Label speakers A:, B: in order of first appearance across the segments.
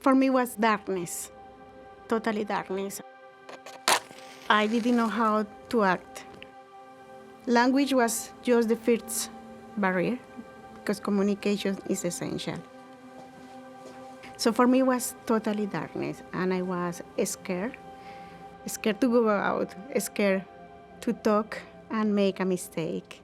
A: For me, was darkness, totally darkness. I didn't know how to act. Language was just the first barrier because communication is essential. So for me, it was totally darkness, and I was scared to go out, scared to talk and make a mistake.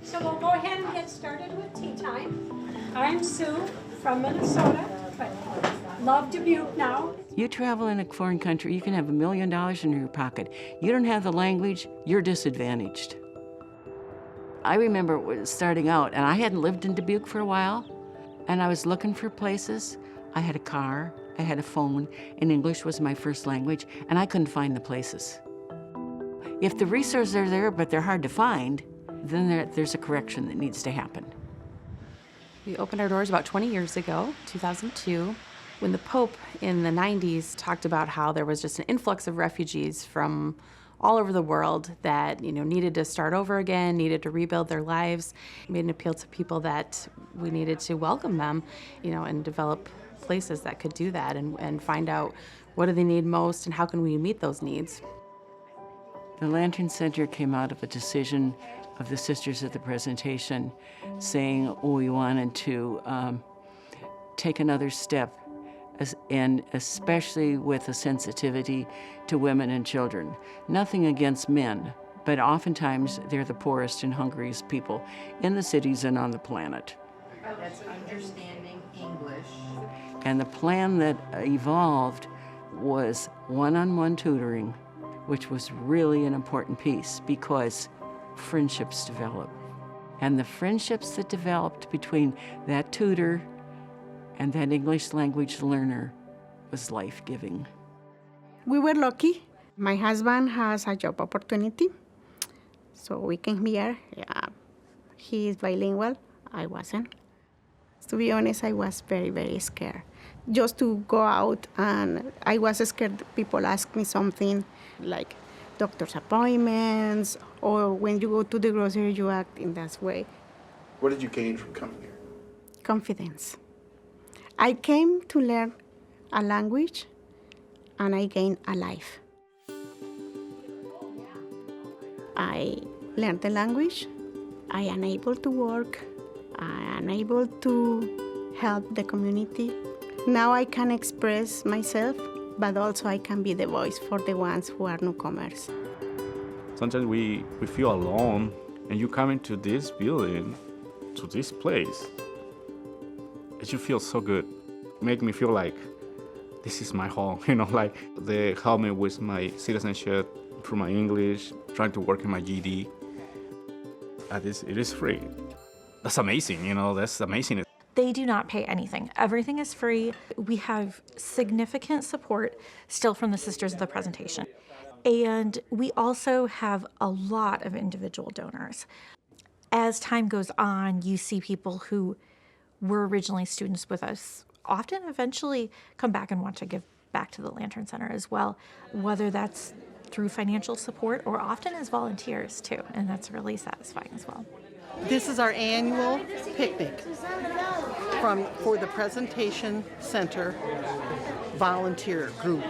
B: So we'll go ahead and get started with tea time. I'm Sue from Minnesota, but love Dubuque now.
C: You travel in a foreign country, you can have $1 million in your pocket. You don't have the language, you're disadvantaged. I remember starting out, and I hadn't lived in Dubuque for a while, and I was looking for places. I had a car, I had a phone, and English was my first language, and I couldn't find the places. If the resources are there, but they're hard to find, then there's a correction that needs to happen.
D: We opened our doors about 20 years ago, 2002, when the Pope in the 90s talked about how there was just an influx of refugees from all over the world that needed to start over again, needed to rebuild their lives. He made an appeal to people that we needed to welcome them, and develop places that could do that and find out what do they need most and how can we meet those needs.
C: The Lantern Center came out of a decision of the Sisters at the Presentation saying we wanted to take another step, and especially with a sensitivity to women and children. Nothing against men, but oftentimes they're the poorest and hungriest people in the cities and on the planet.
E: That's understanding English.
C: And the plan that evolved was one-on-one tutoring, which was really an important piece because friendships develop. And the friendships that developed between that tutor and that English language learner was life-giving.
A: We were lucky. My husband has a job opportunity, so we came here. Yeah, he is bilingual. I wasn't. To be honest, I was very, very scared. Just to go out, and I was scared people ask me something like doctor's appointments, or when you go to the grocery, you act in that way.
F: What did you gain from coming here?
A: Confidence. I came to learn a language, and I gained a life. I learned the language. I am able to work. I am able to help the community. Now I can express myself, but also I can be the voice for the ones who are newcomers.
G: Sometimes we feel alone, and you come into this building, to this place, and you feel so good. Make me feel like this is my home, like they help me with my citizenship, through my English, trying to work in my GED. It is free. That's amazing, that's amazing.
H: They do not pay anything. Everything is free. We have significant support still from the Sisters of the Presentation. And we also have a lot of individual donors. As time goes on, you see people who were originally students with us often eventually come back and want to give back to the Lantern Center as well, whether that's through financial support or often as volunteers too, and that's really satisfying as well.
I: This is our annual picnic for the Presentation Center volunteer group.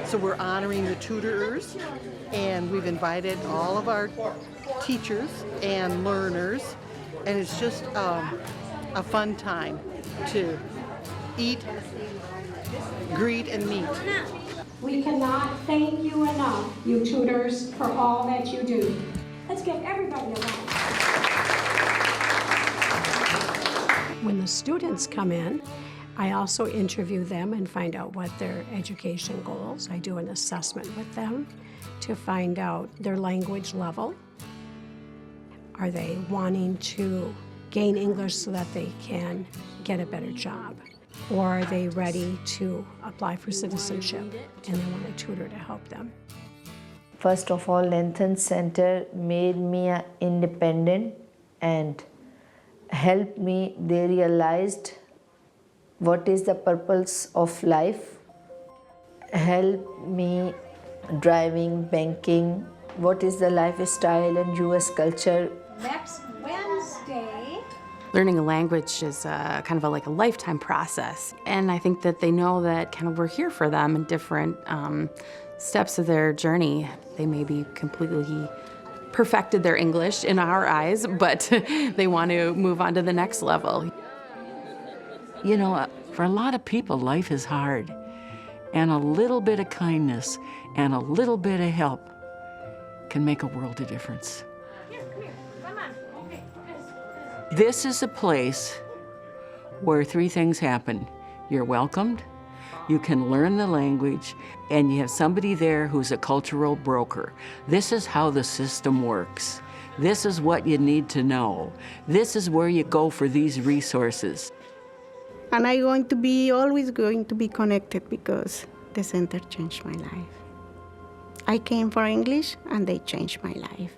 I: So we're honoring the tutors, and we've invited all of our teachers and learners, and it's just a fun time to eat, greet, and meet.
B: We cannot thank you enough, you tutors, for all that you do. Let's give everybody a round. When the students come in, I also interview them and find out what their education goals. I do an assessment with them to find out their language level. Are they wanting to gain English so that they can get a better job? Or are they ready to apply for citizenship and they want a tutor to help them?
E: First of all, Lantern Center made me independent and helped me. They realized what is the purpose of life, help me driving, banking, what is the lifestyle and US culture.
B: Next Wednesday.
D: Learning a language is like a lifetime process. And I think that they know that kind of we're here for them in different steps of their journey. They may be completely perfected their English in our eyes, but they want to move on to the next level.
C: You know, for a lot of people, life is hard. And a little bit of kindness and a little bit of help can make a world of difference. This is a place where three things happen. You're welcomed, you can learn the language, and you have somebody there who's a cultural broker. This is how the system works. This is what you need to know. This is where you go for these resources.
A: And I'm always going to be connected because the center changed my life. I came for English and they changed my life.